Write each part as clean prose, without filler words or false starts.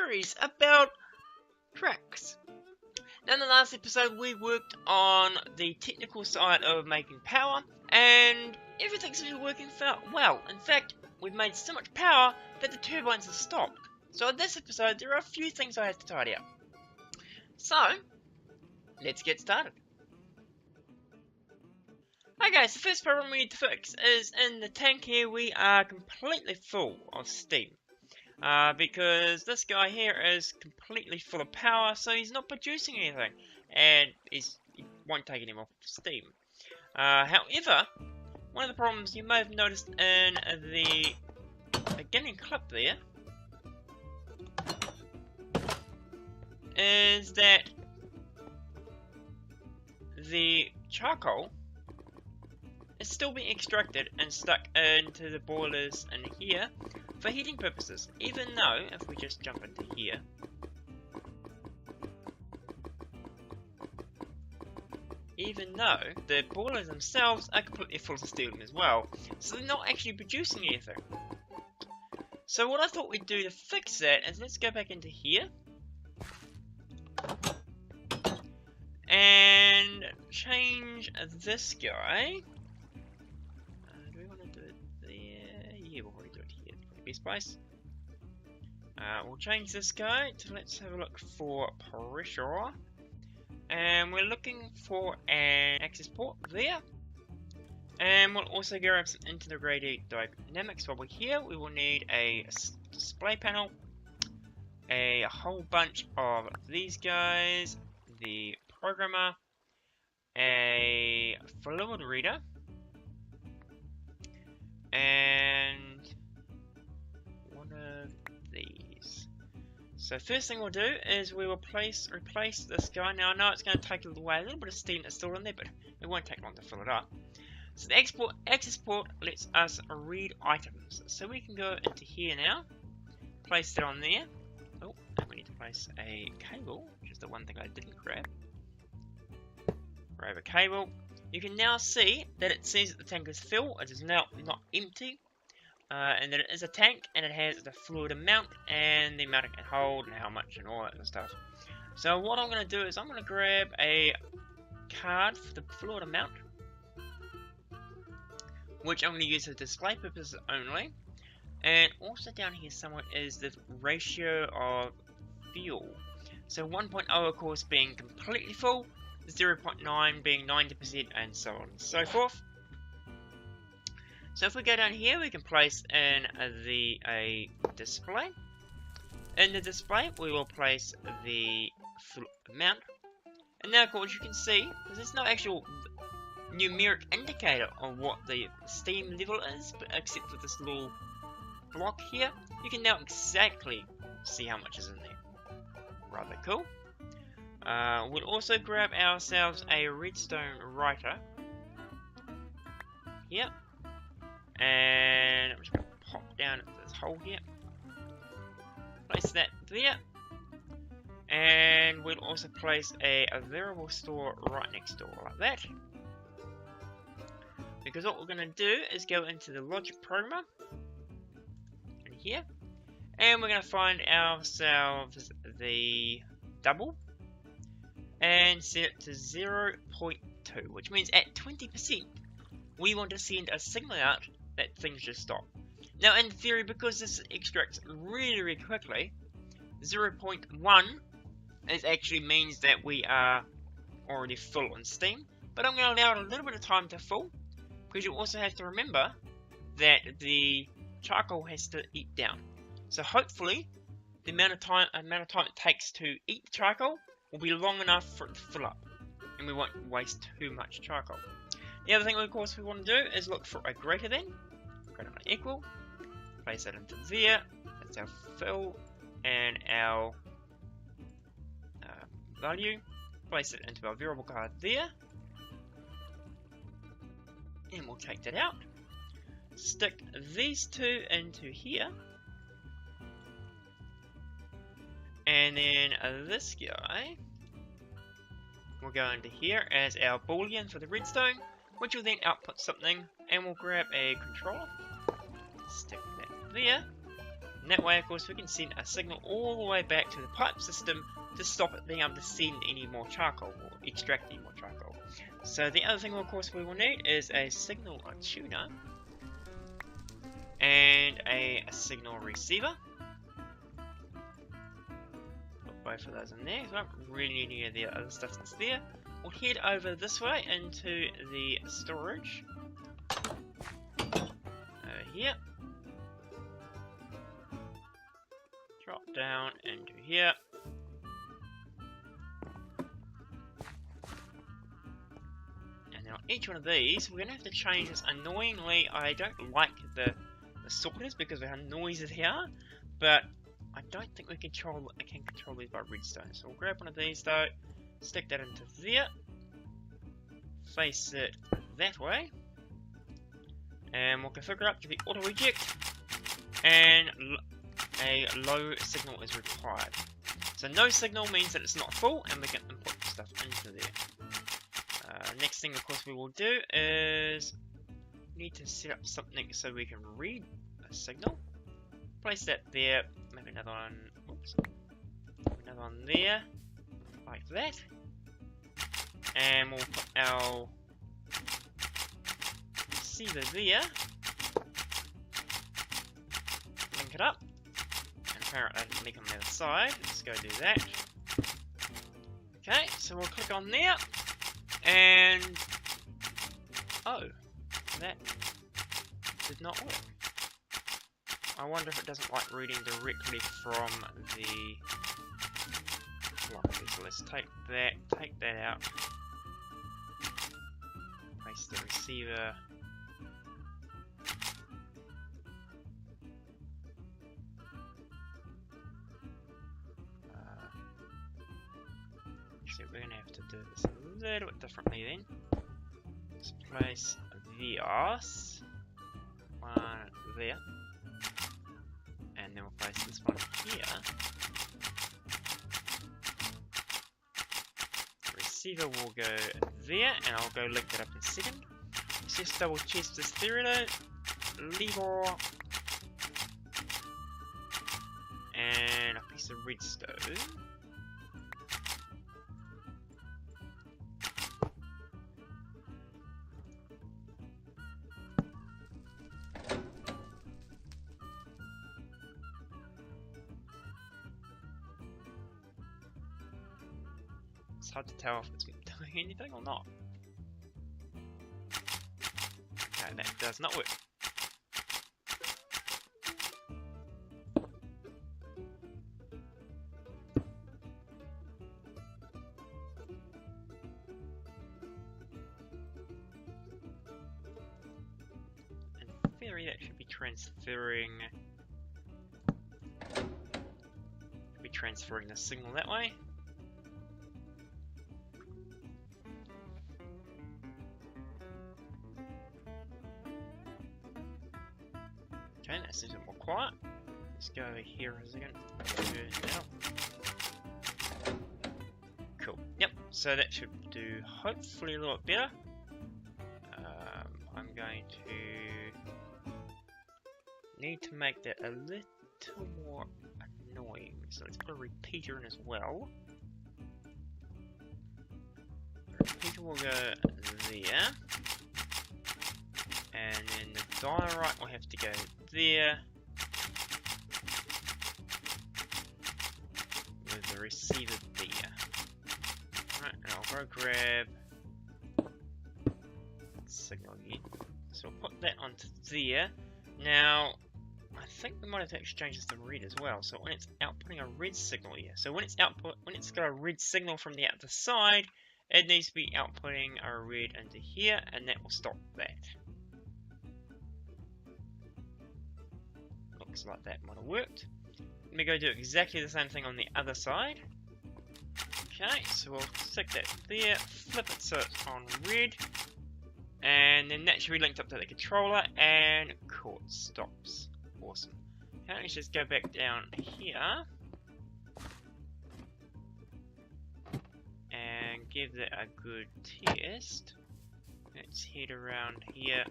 series about tracks. Now in the last episode we worked on the technical side of making power, and everything's been working well. In fact, we've made so much power that the turbines have stopped. So in this episode there are a few things I have to tidy up. So, let's get started. Okay, so the first problem we need to fix is in the tank here we are completely full of steam. Because this guy here is completely full of power, so he's not producing anything, and he won't take any more steam. However, one of the problems you may have noticed in the beginning clip there is that the charcoal is still being extracted and stuck into the boilers in here for heating purposes, even though, if we just jump into here, even though the boilers themselves are completely full of steam as well, so they're not actually producing anything. So what I thought we'd do to fix that is let's go back into here and change this guy. Do we want to do it there? Yeah, we'll probably do it here. Best place. We'll change this guy to, let's have a look for pressure. And we're looking for an access port there. And we'll also grab some integrated dynamics. While we're here, we will need a display panel, a whole bunch of these guys, the programmer, a fluid reader, and one of these. So first thing we'll do is we will replace this guy. Now I know it's going to take a little while, a little bit of steam that's still in there, but it won't take long to fill it up. So the access port lets us read items. So we can go into here now, place it on there. Oh, and we need to place a cable, which is the one thing I didn't grab. Grab a cable. You can now see that it says that the tank is filled. It is now not empty. And that it is a tank, and it has the fluid amount, and the amount it can hold, and how much, and all that kind of stuff. So what I'm going to do is I'm going to grab a card for the fluid amount, which I'm going to use for display purposes only. And also down here somewhere is the ratio of fuel. So 1.0 of course being completely full, 0.9 being 90%, and so on and so forth. So if we go down here, we can place in a display. In the display, we will place the amount. And now, of course, you can see, because there's no actual numeric indicator on what the steam level is, but except for this little block here, you can now exactly see how much is in there. Rather cool. We'll also grab ourselves a redstone writer. Here. And I'm just going to pop down into this hole here. Place that there. And we'll also place a variable store right next door like that. Because what we're going to do is go into the logic programmer in here. And we're going to find ourselves the double. And set it to 0.2. Which means at 20% we want to send a signal out that things just stop. Now in theory, because this extracts really, really quickly, 0.1 actually means that we are already full on steam. But I'm going to allow it a little bit of time to full, because you also have to remember that the charcoal has to eat down. So hopefully the amount of time it takes to eat the charcoal will be long enough for it to fill up, and we won't waste too much charcoal. The other thing, of course, we want to do is look for a greater than equal. Place that into there. That's our fill and our value. Place it into our variable card there. And we'll take that out. Stick these two into here. And then this guy will go into here as our boolean for the redstone, which will then output something, and we'll grab a controller, stick that there. And that way, of course, we can send a signal all the way back to the pipe system to stop it being able to send any more charcoal or extract any more charcoal. So the other thing, of course, we will need is a signal tuner and a signal receiver. Put both of those in there. So I don't really need any of the other stuff that's there. We'll head over this way into the storage. Over here. Drop down into here. And now each one of these, we're going to have to change this. Annoyingly, I don't like the sorters because of how noisy they are, but I don't think I can control these by redstone. So we'll grab one of these though, stick that into there, face it that way, and we'll configure up to be auto eject, and a low signal is required. So no signal means that it's not full, and we can input stuff into there. Next thing, of course, we will do is need to set up something so we can read a signal. Place that there, maybe another one. Oops, another one there, like that, and we'll put our receiver there. Link it up. Apparently I didn't link on the other side. Let's go do that. Okay, so we'll click on there, and oh, that did not work. I wonder if it doesn't like reading directly from the block. So let's take that out. Place the receiver. We're going to have to do this a little bit differently then. Let's place this one there, and then we'll place this one here. The receiver will go there, and I'll go link that up in a second. Let's just double check this stereo, lever, and a piece of redstone. It's hard to tell if it's doing anything or not. Okay, that does not work. In theory, that should be transferring. The signal that way. Okay, that seems a bit more quiet. Let's go over here a second. Cool. Yep. So that should do hopefully a little bit better. I'm going to need to make that a little more annoying. So let's put a repeater in as well. The repeater will go there. And then the diorite will have to go there. With the receiver there. Right, and I'll go grab signal again. So I'll put that onto there. Now, I think we might have to exchange this to red as well. So when it's outputting a red signal here. So when it's got a red signal from the other side, it needs to be outputting a red into here, and that will stop that. Looks like that might have worked. Let me go do exactly the same thing on the other side. Okay, so we'll stick that there, flip it so it's on red, and then that should be linked up to the controller, and cool, it stops. Awesome. Okay, let's just go back down here and give that a good test. Let's head around here.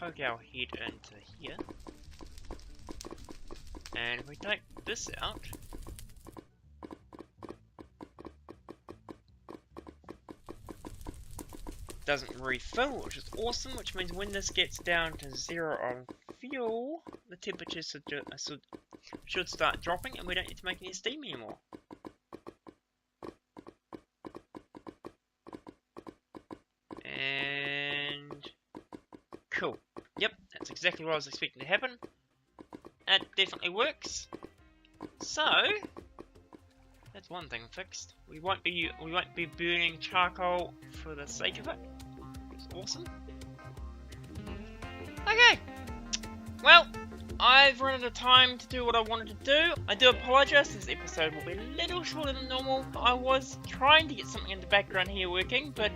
poke our head into here. And if we take this out, doesn't refill, which is awesome, which means when this gets down to 0 on fuel, the temperature should start dropping and we don't need to make any steam anymore. And cool. Yep, that's exactly what I was expecting to happen. That definitely works. So that's one thing fixed. We won't be burning charcoal for the sake of it. It's awesome. Okay. Well, I've run out of time to do what I wanted to do. I do apologise, this episode will be a little shorter than normal. I was trying to get something in the background here working, but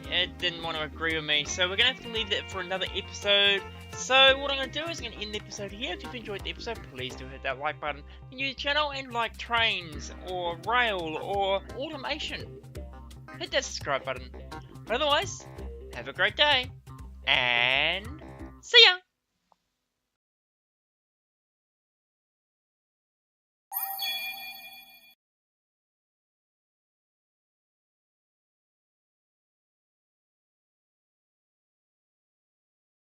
it didn't want to agree with me. So we're going to have to leave that for another episode. So what I'm going to do is I'm going to end the episode here. If you've enjoyed the episode, please do hit that like button. And new channel and like trains, or rail, or automation. Hit that subscribe button. But otherwise, have a great day. And see ya!